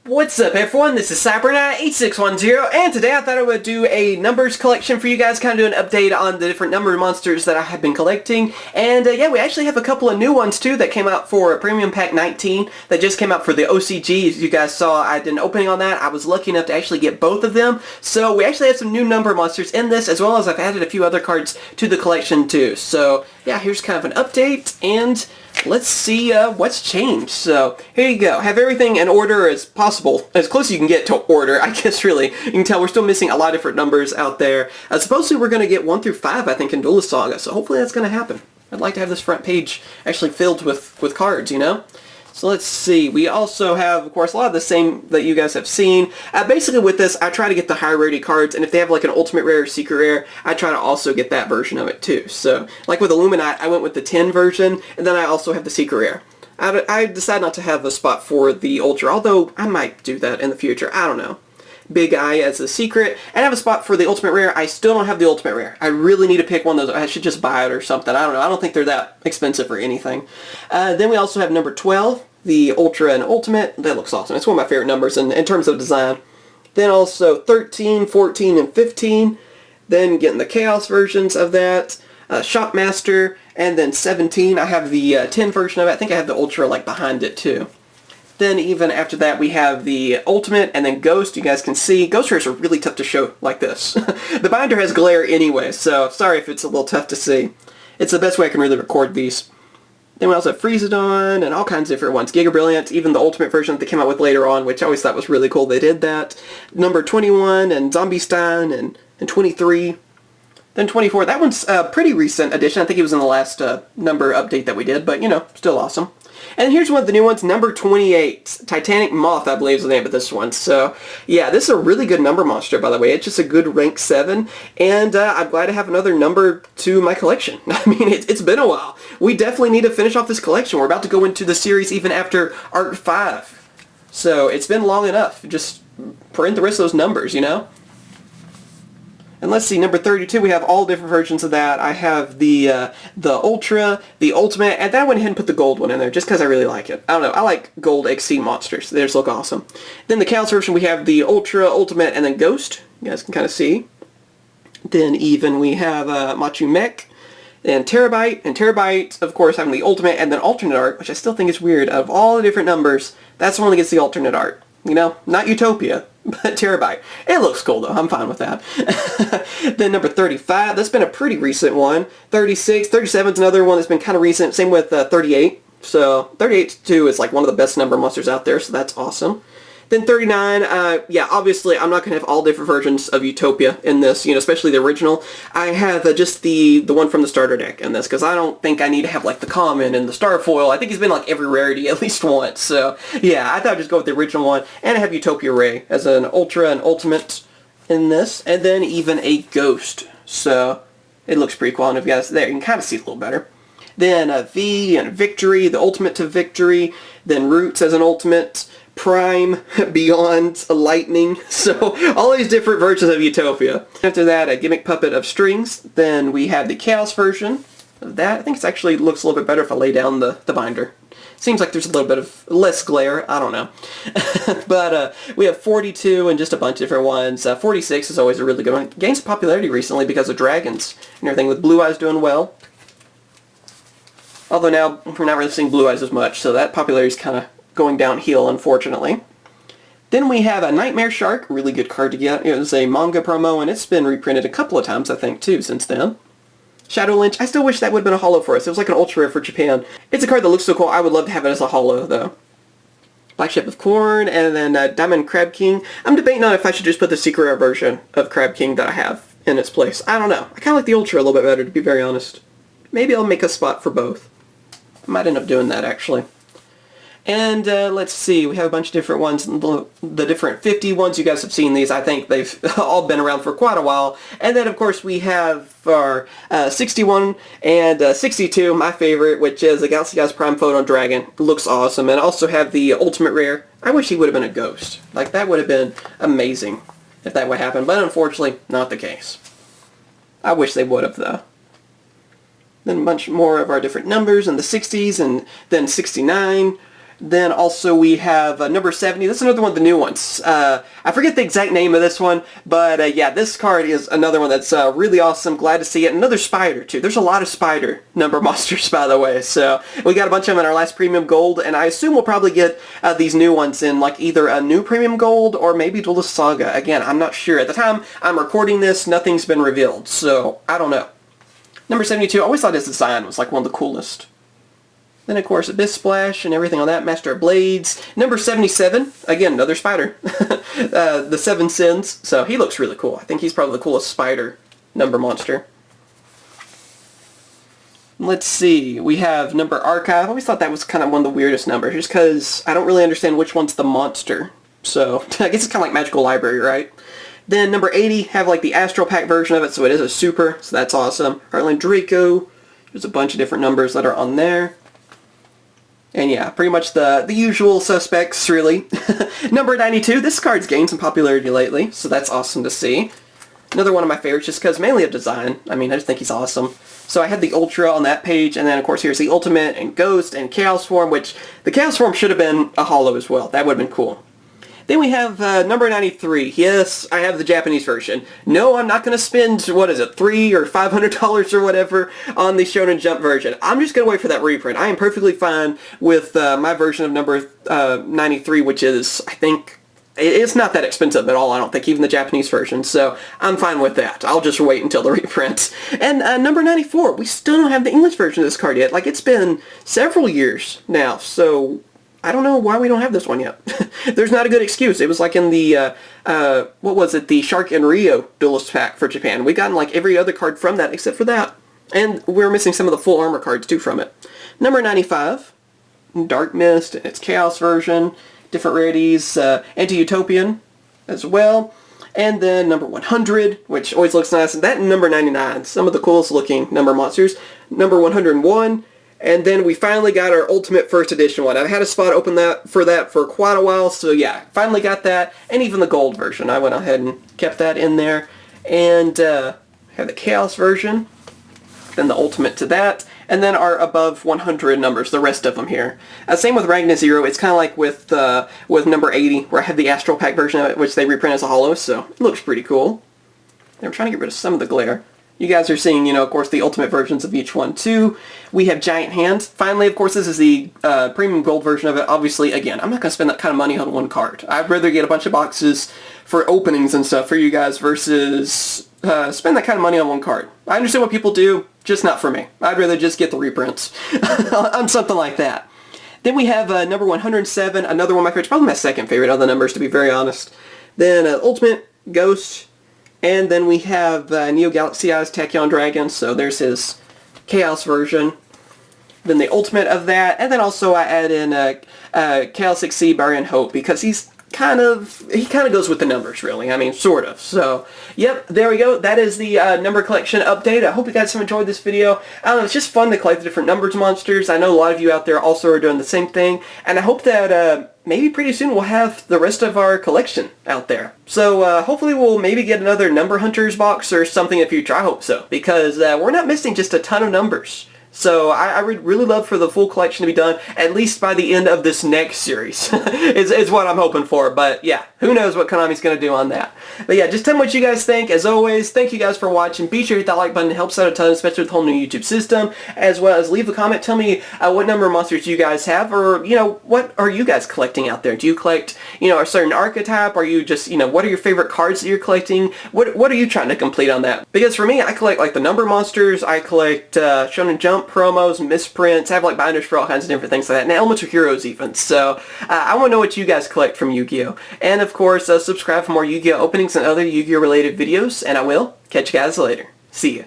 What's up everyone, this is CyberKnight8610, and today I thought I would do a numbers collection for you guys, kind of do an update on the different number monsters that I have been collecting. And yeah, we actually have a couple of new ones too that came out for Premium Pack 19 that just came out for the OCG. As you guys saw, I did an opening on that. I was lucky enough to actually get both of them. So we actually have some new number monsters in this, as well as I've added a few other cards to the collection too. So yeah, here's kind of an update, and let's see what's changed. So here you go. Have everything in order as possible, as close as you can get to order, I guess. Really, you can tell we're still missing a lot of different numbers out there. Supposedly we're going to get 1 through 5, I think, in Duelist Saga, so hopefully that's going to happen. I'd like to have this front page actually filled with cards, you know? So let's see. We also have, of course, a lot of the same that you guys have seen. Basically with this, I try to get the high rarity cards, and if they have like an ultimate rare or secret rare, I try to also get that version of it too. So like with Illuminate, I went with the 10 version, and then I also have the secret rare. I decided not to have a spot for the Ultra, although I might do that in the future. I don't know. Big Eye as a secret, and I have a spot for the ultimate rare. I still don't have the ultimate rare. I really need to pick one of those. I should just buy it or something. I don't know. I don't think they're that expensive or anything. Then we also have number 12, the Ultra and Ultimate. That looks awesome. It's one of my favorite numbers in terms of design. Then also 13, 14, and 15. Then getting the Chaos versions of that. Shopmaster, and then 17. I have the 10 version of it. I think I have the Ultra like behind it too. Then even after that we have the Ultimate, and then Ghost. You guys can see Ghost rares are really tough to show like this. The binder has glare anyway, so sorry if it's a little tough to see. It's the best way I can really record these. Then we also have Freezedon and all kinds of different ones. Giga Brilliant, even the Ultimate version that they came out with later on, which I always thought was really cool. They did that. Number 21 and Zombie Stein and 23. Then 24, that one's a pretty recent addition. I think it was in the last number update that we did, but you know, still awesome. And here's one of the new ones, number 28. Titanic Moth, I believe is the name of this one. So yeah, this is a really good number monster, by the way. It's just a good rank 7, and I'm glad to have another number to my collection. I mean, it's been a while. We definitely need to finish off this collection. We're about to go into the series even after Arc 5. So it's been long enough. Just print the rest of those numbers, you know? And let's see, number 32, we have all different versions of that. I have the Ultra, the Ultimate, and then I went ahead and put the gold one in there just because I really like it. I don't know, I like gold XC monsters. They just look awesome. Then the Chaos version, we have the Ultra, Ultimate, and then Ghost. You guys can kind of see. Then even we have Machu Mech, and Terabyte, of course, having the Ultimate, and then Alternate Art, which I still think is weird. Out of all the different numbers, that's the one that gets the Alternate Art. You know, not Utopia, but Terabyte. It looks cool though, I'm fine with that. Then number 35, that's been a pretty recent one. 36, 37 is another one that's been kind of recent. Same with 38. So 38 too is like one of the best number monsters out there, so that's awesome. Then 39, yeah, obviously I'm not going to have all different versions of Utopia in this, you know, especially the original. I have just the one from the starter deck in this, because I don't think I need to have like the common and the Starfoil. I think he's been like every rarity at least once, so yeah, I thought I'd just go with the original one. And I have Utopia Ray as an Ultra and Ultimate in this, and then even a Ghost, so it looks pretty cool. And if you guys there, you can kind of see it a little better. Then V and Victory, the Ultimate to Victory, then Roots as an Ultimate, Prime, Beyond, Lightning, so all these different versions of Utopia. After that, a Gimmick Puppet of Strings. Then we have the Chaos version of that. I think it actually looks a little bit better if I lay down the binder. Seems like there's a little bit of less glare, I don't know. But we have 42 and just a bunch of different ones. 46 is always a really good one. Gained some popularity recently because of dragons and everything, with Blue Eyes doing well. Although now we're not really seeing Blue Eyes as much, so that popularity is kind of going downhill, unfortunately. Then we have a Nightmare Shark, really good card to get. It was a manga promo, and it's been reprinted a couple of times, I think, too, since then. Shadow Lynch, I still wish that would have been a holo for us. It was like an ultra rare for Japan. It's a card that looks so cool. I would love to have it as a holo, though. Black Ship of Corn, and then Diamond Crab King. I'm debating on if I should just put the secret rare version of Crab King that I have in its place. I don't know. I kind of like the ultra a little bit better, to be very honest. Maybe I'll make a spot for both. I might end up doing that, actually. And let's see, we have a bunch of different ones, the different 50 ones. You guys have seen these. I think they've all been around for quite a while. And then, of course, we have our 61 and 62, my favorite, which is a Galaxy Guys Prime Photon Dragon. Looks awesome. And also have the Ultimate Rare. I wish he would have been a ghost. Like, that would have been amazing if that would happen. But unfortunately, not the case. I wish they would have, though. Then a bunch more of our different numbers in the 60s, and then 69. Then also we have number 70. This is another one of the new ones. I forget the exact name of this one, but yeah, this card is another one that's really awesome. Glad to see it. Another spider too. There's a lot of spider number monsters, by the way. So we got a bunch of them in our last premium gold, and I assume we'll probably get these new ones in like either a new premium gold or maybe Duelist Saga. Again, I'm not sure. At the time I'm recording this, nothing's been revealed, so I don't know. Number 72, I always thought his design was like one of the coolest. Then, of course, Abyss Splash and everything on that. Master of Blades. Number 77. Again, another spider. The Seven Sins. So he looks really cool. I think he's probably the coolest spider number monster. Let's see. We have number Archive. I always thought that was kind of one of the weirdest numbers, just because I don't really understand which one's the monster. So I guess it's kind of like Magical Library, right? Then number 80, have like the Astral Pack version of it, so it is a super. So that's awesome. Heartland Draco. There's a bunch of different numbers that are on there. And yeah, pretty much the usual suspects, really. Number 92, this card's gained some popularity lately, so that's awesome to see. Another one of my favorites, just because mainly of design. I mean, I just think he's awesome. So I had the Ultra on that page, and then of course here's the Ultimate and Ghost and Chaos Form, which the Chaos Form should have been a holo as well. That would have been cool. Then we have number 93. Yes, I have the Japanese version. No, I'm not going to spend, what is it, $300 or $500 or whatever on the Shonen Jump version. I'm just going to wait for that reprint. I am perfectly fine with my version of number 93, which is, I think, it's not that expensive at all, I don't think, even the Japanese version. So I'm fine with that. I'll just wait until the reprint. And number 94, we still don't have the English version of this card yet. Like, it's been several years now, so I don't know why we don't have this one yet. There's not a good excuse. It was like in the, what was it, the Shark and Rio Duelist pack for Japan. We've gotten like every other card from that except for that. And we're missing some of the full armor cards too from it. Number 95, Dark Mist and its Chaos version. Different rarities, Anti-Utopian as well. And then number 100, which always looks nice. And that and number 99, some of the coolest looking number monsters. Number 101. And then we finally got our Ultimate First Edition one. I've had a spot open for that for quite a while, so yeah, finally got that. And even the gold version. I went ahead and kept that in there. And have the Chaos version. Then the Ultimate to that. And then our above 100 numbers, the rest of them here. Same with Ragna Zero. It's kind of like with number 80, where I have the Astral Pack version of it, which they reprint as a holo, so it looks pretty cool. And I'm trying to get rid of some of the glare. You guys are seeing, you know, of course, the ultimate versions of each one, too. We have Giant Hand. Finally, of course, this is the premium gold version of it. Obviously, again, I'm not going to spend that kind of money on one card. I'd rather get a bunch of boxes for openings and stuff for you guys versus spend that kind of money on one card. I understand what people do, just not for me. I'd rather just get the reprints on something like that. Then we have number 107, another one of my favorites, probably my second favorite of the numbers, to be very honest. Then Ultimate, Ghost, and then we have Neo Galaxy Eyes Tachyon Dragon, so there's his Chaos version. Then the Ultimate of that, and then also I add in Chaos XC Barian Hope, because he kind of goes with the numbers, really. I mean, sort of. So, yep, there we go. That is the number collection update. I hope you guys have enjoyed this video. I don't know, it's just fun to collect the different numbers monsters. I know a lot of you out there also are doing the same thing, and I hope that maybe pretty soon we'll have the rest of our collection out there. So hopefully we'll maybe get another Number Hunters box or something in the future. I hope so, because we're not missing just a ton of numbers. So I would really love for the full collection to be done, at least by the end of this next series, is what I'm hoping for. But yeah, who knows what Konami's going to do on that. But yeah, just tell me what you guys think. As always, thank you guys for watching. Be sure to hit that like button. It helps out a ton, especially with the whole new YouTube system. As well as leave a comment. Tell me what number of monsters you guys have, or, you know, what are you guys collecting out there? Do you collect, you know, a certain archetype? Are you just, you know, what are your favorite cards that you're collecting? What are you trying to complete on that? Because for me, I collect like the number monsters. I collect Shonen Jump promos, misprints. I have like binders for all kinds of different things like that, and Elemental Heroes even. So I want to know what you guys collect from Yu-Gi-Oh! And of course, subscribe for more Yu-Gi-Oh! Openings and other Yu-Gi-Oh! Related videos, and I will catch you guys later. See ya.